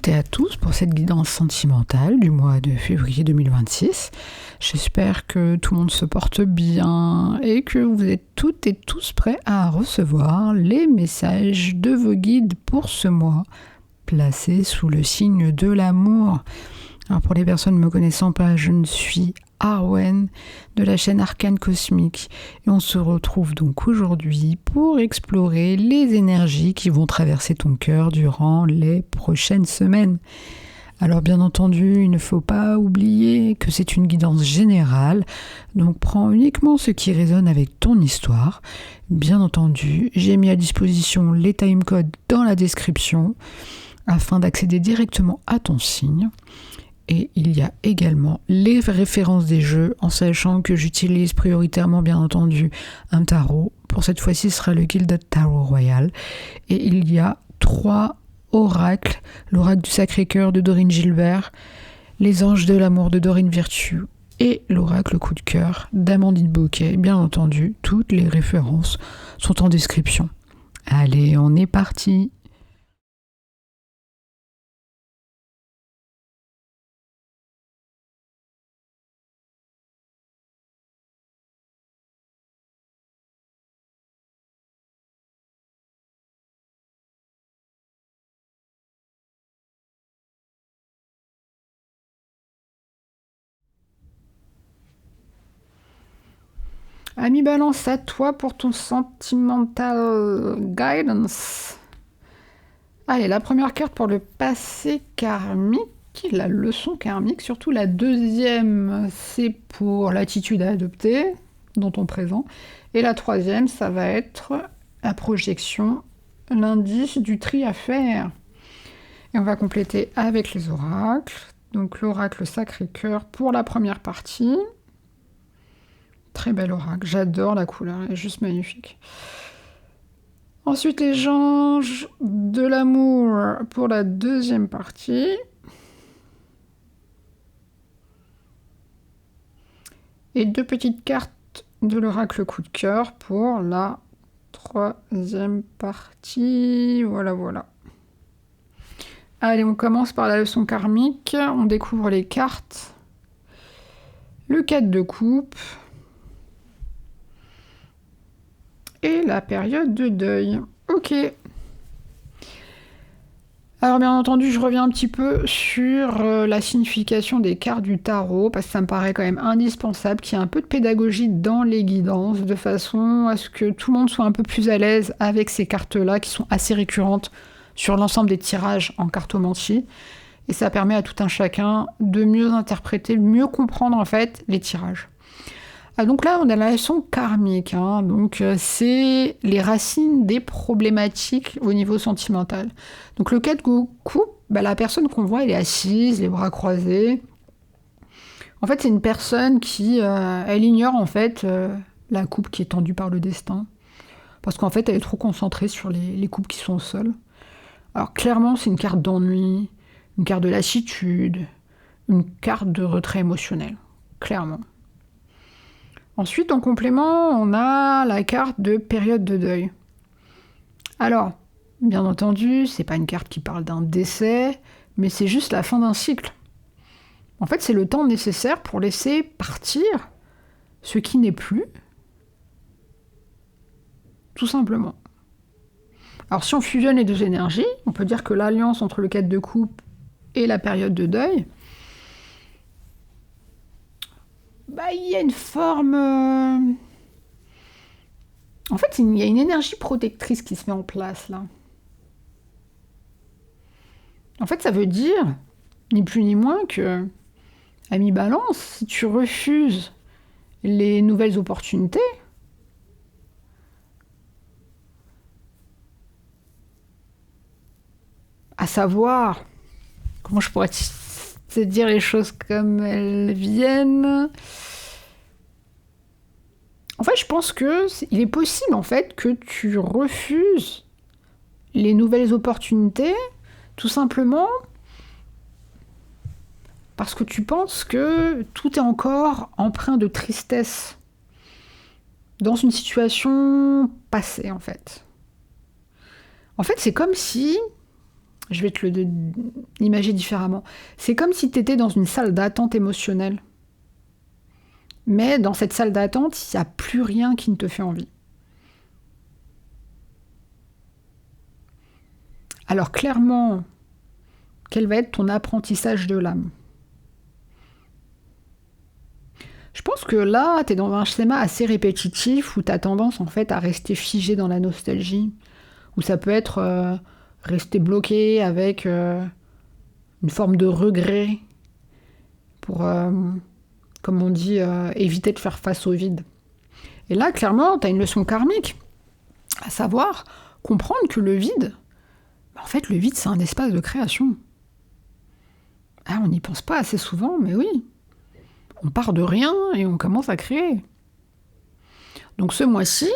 toutes et à tous pour cette guidance sentimentale du mois de février 2026. J'espère que tout le monde se porte bien et que vous êtes toutes et tous prêts à recevoir les messages de vos guides pour ce mois, placés sous le signe de l'amour. Alors pour les personnes ne me connaissant pas, je ne suis Arwen de la chaîne Arcane Cosmique et on se retrouve donc aujourd'hui pour explorer les énergies qui vont traverser ton cœur durant les prochaines semaines. Alors bien entendu, il ne faut pas oublier que c'est une guidance générale, donc prends uniquement ce qui résonne avec ton histoire. Bien entendu, j'ai mis à disposition les timecodes dans la description afin d'accéder directement à ton signe. Et il y a également les références des jeux, en sachant que j'utilise prioritairement, bien entendu, un tarot. Pour cette fois-ci, ce sera le Gilded Tarot Royal. Et il y a 3 oracles. L'oracle du Sacré-Cœur de Dorine Gilbert, les anges de l'amour de Dorine Virtue et l'oracle coup de cœur d'Amandine Bouquet. Bien entendu, toutes les références sont en description. Allez, on est parti! Ami Balance, à toi pour ton sentimental guidance. Allez, la première carte pour le passé karmique, la leçon karmique, surtout la deuxième, c'est pour l'attitude à adopter dans ton présent. Et la troisième, ça va être la projection, l'indice du tri à faire. Et on va compléter avec les oracles. Donc l'oracle Sacré-Cœur pour la première partie. Très bel oracle, j'adore la couleur, elle est juste magnifique. Ensuite, les anges de l'amour pour la deuxième partie. Et 2 petites cartes de l'oracle coup de cœur pour la troisième partie. Voilà, voilà. Allez, on commence par la leçon karmique. On découvre les cartes. Le 4 de coupe. Et la période de deuil. Ok. Alors bien entendu, je reviens un petit peu sur la signification des cartes du tarot, parce que ça me paraît quand même indispensable qu'il y ait un peu de pédagogie dans les guidances, de façon à ce que tout le monde soit un peu plus à l'aise avec ces cartes-là, qui sont assez récurrentes sur l'ensemble des tirages en cartomancie. Et ça permet à tout un chacun de mieux interpréter, de mieux comprendre en fait les tirages. Ah, donc là, on a la leçon karmique, hein. Donc c'est les racines des problématiques au niveau sentimental. Donc le cas de coupe, la personne qu'on voit, elle est assise, les bras croisés. En fait, c'est une personne qui, elle ignore en fait la coupe qui est tendue par le destin, parce qu'en fait, elle est trop concentrée sur les coupes qui sont au sol. Alors clairement, c'est une carte d'ennui, une carte de lassitude, une carte de retrait émotionnel, clairement. Ensuite, en complément, on a la carte de période de deuil. Alors, bien entendu, c'est pas une carte qui parle d'un décès, mais c'est juste la fin d'un cycle. En fait, c'est le temps nécessaire pour laisser partir ce qui n'est plus, tout simplement. Alors, si on fusionne les 2 énergies, on peut dire que l'alliance entre le 4 de coupe et la période de deuil, il y a une forme... En fait, il y a une énergie protectrice qui se met en place, là. En fait, ça veut dire, ni plus ni moins que, ami Balance, si tu refuses les nouvelles opportunités, à savoir, comment je pourrais te dire les choses comme elles viennent... En fait, je pense qu'il est possible en fait que tu refuses les nouvelles opportunités, tout simplement parce que tu penses que tout est encore empreint de tristesse dans une situation passée, en fait. En fait, c'est comme si Je vais te l'imager différemment. C'est comme si tu étais dans une salle d'attente émotionnelle. Mais dans cette salle d'attente, il n'y a plus rien qui ne te fait envie. Alors clairement, quel va être ton apprentissage de l'âme? Je pense que là, tu es dans un schéma assez répétitif où tu as tendance en fait à rester figé dans la nostalgie. Où ça peut être rester bloqué avec une forme de regret pour, comme on dit, éviter de faire face au vide. Et là, clairement, tu as une leçon karmique, à savoir comprendre que le vide, en fait, le vide, c'est un espace de création. Ah, on n'y pense pas assez souvent, mais oui. On part de rien et on commence à créer. Donc ce mois-ci,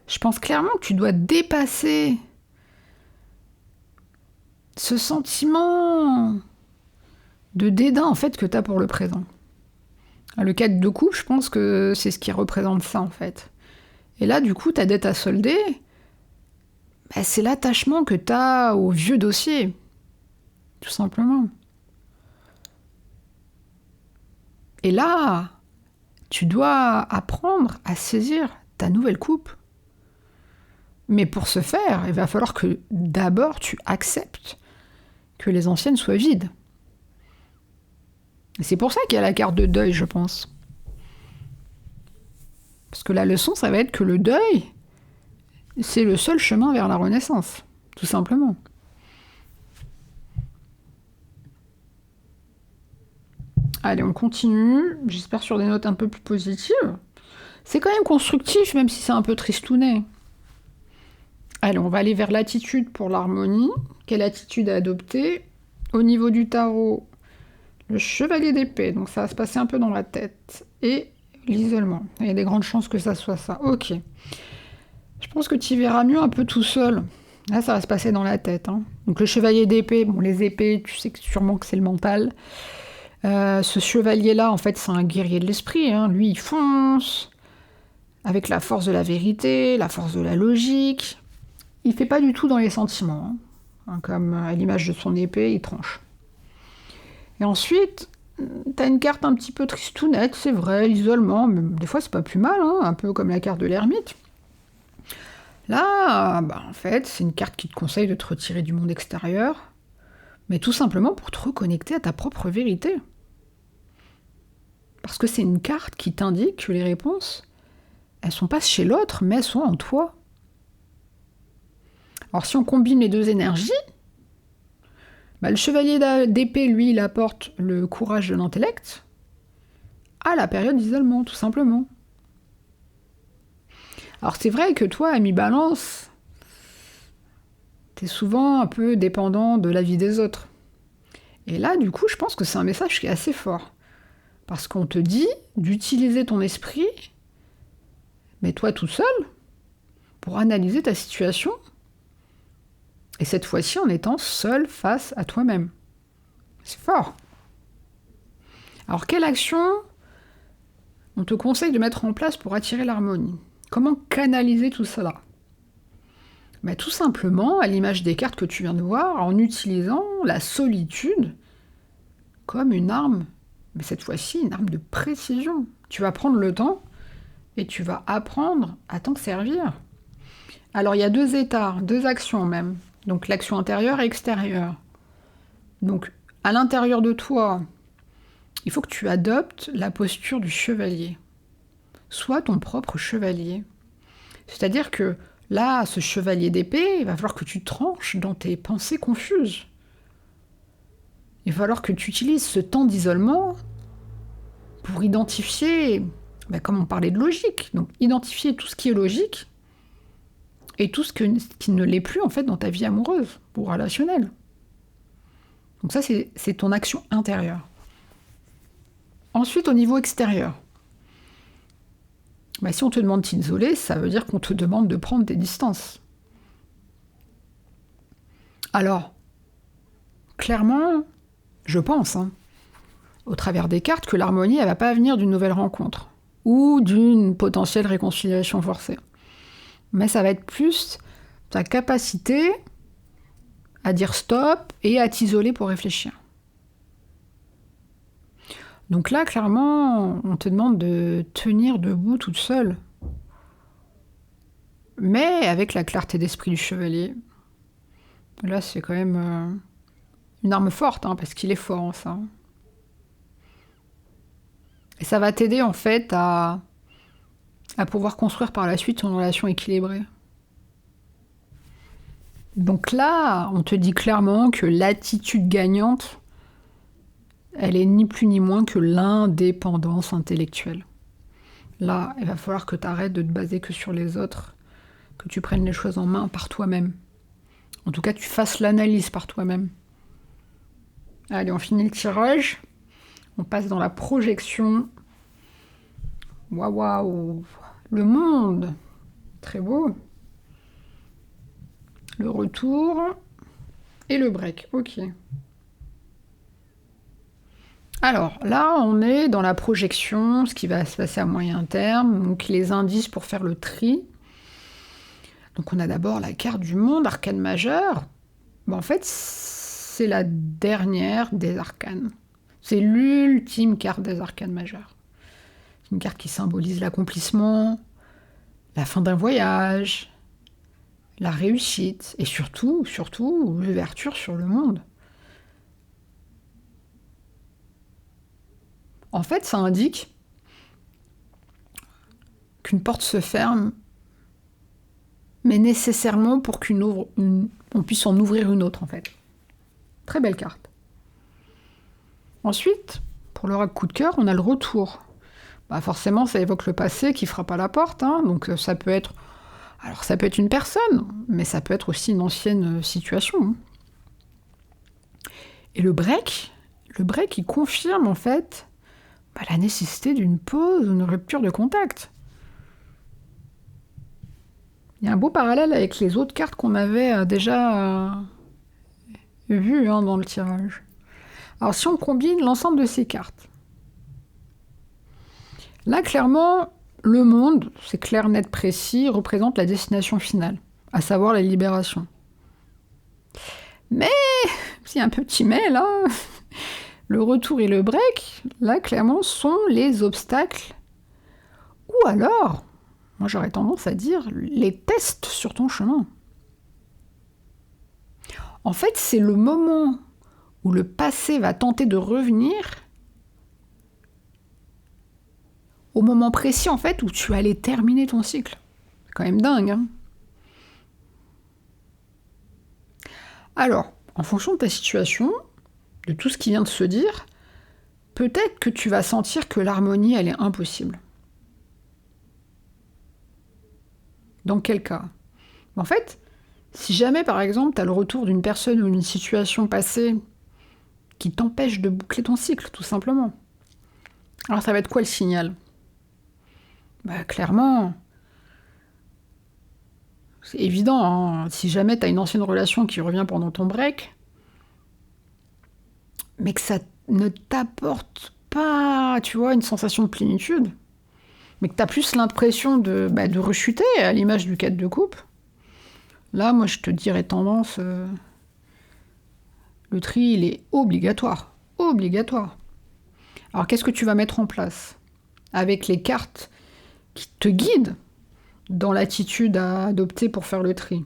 je pense clairement que tu dois dépasser ce sentiment de dédain en fait que tu as pour le présent. Le 4 de coupe, je pense que c'est ce qui représente ça en fait. Et là, du coup, ta dette à solder, c'est l'attachement que tu as au vieux dossier, tout simplement. Et là, tu dois apprendre à saisir ta nouvelle coupe. Mais pour ce faire, il va falloir que d'abord tu acceptes que les anciennes soient vides. Et c'est pour ça qu'il y a la carte de deuil, je pense. Parce que la leçon, ça va être que le deuil, c'est le seul chemin vers la renaissance, tout simplement. Allez, on continue, j'espère sur des notes un peu plus positives. C'est quand même constructif, même si c'est un peu tristounet. Allez, on va aller vers l'attitude pour l'harmonie. Quelle attitude à adopter? Au niveau du tarot, le chevalier d'épée, donc ça va se passer un peu dans la tête. Et l'isolement, il y a des grandes chances que ça soit ça. Ok. Je pense que tu verras mieux un peu tout seul. Là, ça va se passer dans la tête. Donc le chevalier d'épée, bon, les épées, tu sais sûrement que c'est le mental. Ce chevalier-là, en fait, c'est un guerrier de l'esprit. Lui, il fonce avec la force de la vérité, la force de la logique. Il fait pas du tout dans les sentiments. Comme à l'image de son épée, il tranche. Et ensuite, t'as une carte un petit peu tristounette, c'est vrai, l'isolement, mais des fois c'est pas plus mal, un peu comme la carte de l'ermite. Là, en fait, c'est une carte qui te conseille de te retirer du monde extérieur, mais tout simplement pour te reconnecter à ta propre vérité. Parce que c'est une carte qui t'indique que les réponses, elles sont pas chez l'autre, mais elles sont en toi. Alors si on combine les deux énergies, le chevalier d'épée, lui, il apporte le courage de l'intellect à la période d'isolement, tout simplement. Alors c'est vrai que toi, ami Balance, t'es souvent un peu dépendant de l'avis des autres. Et là, du coup, je pense que c'est un message qui est assez fort. Parce qu'on te dit d'utiliser ton esprit, mais toi tout seul, pour analyser ta situation. Et cette fois-ci, en étant seul face à toi-même. C'est fort. Alors, quelle action on te conseille de mettre en place pour attirer l'harmonie? Comment canaliser tout cela? Tout simplement, à l'image des cartes que tu viens de voir, en utilisant la solitude comme une arme. Mais cette fois-ci, une arme de précision. Tu vas prendre le temps et tu vas apprendre à t'en servir. Alors, il y a 2 états, 2 actions même. Donc, l'action intérieure et extérieure. Donc, à l'intérieur de toi, il faut que tu adoptes la posture du chevalier. Sois ton propre chevalier. C'est-à-dire que là, ce chevalier d'épée, il va falloir que tu tranches dans tes pensées confuses. Il va falloir que tu utilises ce temps d'isolement pour identifier, comme on parlait de logique, donc identifier tout ce qui est logique et tout ce qui ne l'est plus en fait dans ta vie amoureuse ou relationnelle. Donc ça, c'est ton action intérieure. Ensuite, au niveau extérieur, si on te demande de t'isoler, ça veut dire qu'on te demande de prendre tes distances. Alors, clairement, je pense, au travers des cartes, que l'harmonie, elle va pas venir d'une nouvelle rencontre ou d'une potentielle réconciliation forcée. Mais ça va être plus ta capacité à dire stop et à t'isoler pour réfléchir. Donc là, clairement, on te demande de tenir debout toute seule. Mais avec la clarté d'esprit du chevalier. Là, c'est quand même une arme forte, hein, parce qu'il est fort en ça. Et ça va t'aider, en fait, à pouvoir construire par la suite une relation équilibrée. Donc là, on te dit clairement que l'attitude gagnante, elle est ni plus ni moins que l'indépendance intellectuelle. Là, il va falloir que tu arrêtes de te baser que sur les autres, que tu prennes les choses en main par toi-même. En tout cas, tu fasses l'analyse par toi-même. Allez, on finit le tirage. On passe dans la projection. Waouh, waouh. Le monde. Très beau. Le retour. Et le break. Ok. Alors, là, on est dans la projection, ce qui va se passer à moyen terme. Donc, les indices pour faire le tri. Donc, on a d'abord la carte du monde, arcane majeur. En fait, c'est la dernière des arcanes. C'est l'ultime carte des arcanes majeures. C'est une carte qui symbolise l'accomplissement, la fin d'un voyage, la réussite et surtout, l'ouverture sur le monde. En fait, ça indique qu'une porte se ferme, mais nécessairement pour on puisse en ouvrir une autre, en fait. Très belle carte. Ensuite, pour l'oracle coup de cœur, on a le retour. Forcément, ça évoque le passé qui frappe à la porte, hein, donc ça peut être... Alors, ça peut être une personne, mais ça peut être aussi une ancienne situation. Hein. Et le break, il confirme, en fait, la nécessité d'une pause, d'une rupture de contact. Il y a un beau parallèle avec les autres cartes qu'on avait déjà vues dans le tirage. Alors, si on combine l'ensemble de ces cartes, là, clairement, le monde, c'est clair, net, précis, représente la destination finale, à savoir la libération. Mais, s'il y a un petit mais, là, le retour et le break, là, clairement, sont les obstacles. Ou alors, moi j'aurais tendance à dire, les tests sur ton chemin. En fait, c'est le moment où le passé va tenter de revenir au moment précis, en fait, où tu allais terminer ton cycle. C'est quand même dingue, hein. Alors, en fonction de ta situation, de tout ce qui vient de se dire, peut-être que tu vas sentir que l'harmonie, elle est impossible. Dans quel cas ? En fait, si jamais, par exemple, tu as le retour d'une personne ou d'une situation passée qui t'empêche de boucler ton cycle, tout simplement, alors ça va être quoi le signal ? Clairement, c'est évident, hein, si jamais tu as une ancienne relation qui revient pendant ton break, mais que ça ne t'apporte pas, tu vois, une sensation de plénitude, mais que tu as plus l'impression de rechuter, à l'image du 4 de coupe, là, moi, je te dirais tendance, le tri, il est obligatoire. Obligatoire. Alors, qu'est-ce que tu vas mettre en place ? Avec les cartes qui te guident dans l'attitude à adopter pour faire le tri.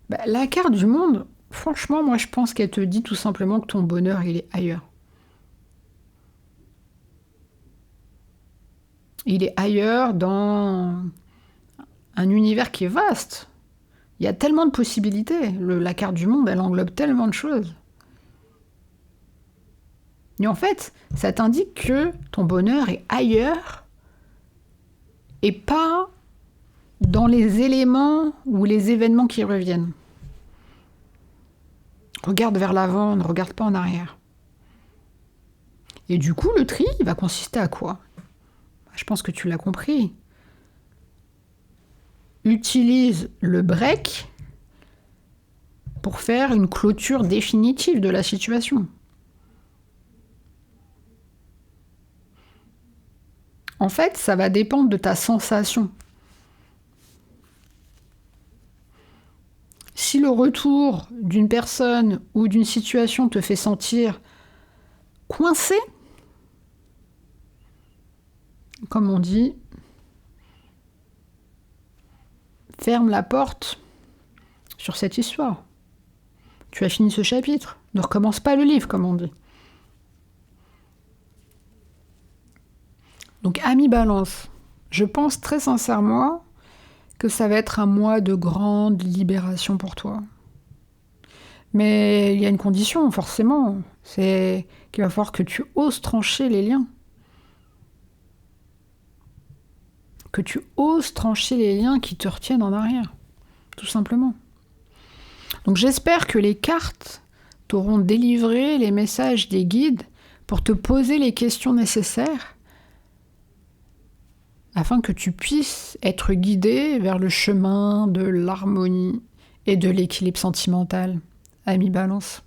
La carte du monde, franchement, moi, je pense qu'elle te dit tout simplement que ton bonheur, il est ailleurs. Il est ailleurs dans un univers qui est vaste. Il y a tellement de possibilités. La carte du monde, elle englobe tellement de choses. Et en fait, ça t'indique que ton bonheur est ailleurs et pas dans les éléments ou les événements qui reviennent. Regarde vers l'avant, ne regarde pas en arrière. Et du coup, le tri, il va consister à quoi ? Je pense que tu l'as compris. Utilise le break pour faire une clôture définitive de la situation. En fait, ça va dépendre de ta sensation. Si le retour d'une personne ou d'une situation te fait sentir coincé, comme on dit, ferme la porte sur cette histoire. Tu as fini ce chapitre. Ne recommence pas le livre, comme on dit. Donc, ami Balance, je pense très sincèrement que ça va être un mois de grande libération pour toi. Mais il y a une condition, forcément. C'est qu'il va falloir que tu oses trancher les liens. Que tu oses trancher les liens qui te retiennent en arrière. Tout simplement. Donc j'espère que les cartes t'auront délivré les messages des guides pour te poser les questions nécessaires afin que tu puisses être guidé vers le chemin de l'harmonie et de l'équilibre sentimental, ami Balance.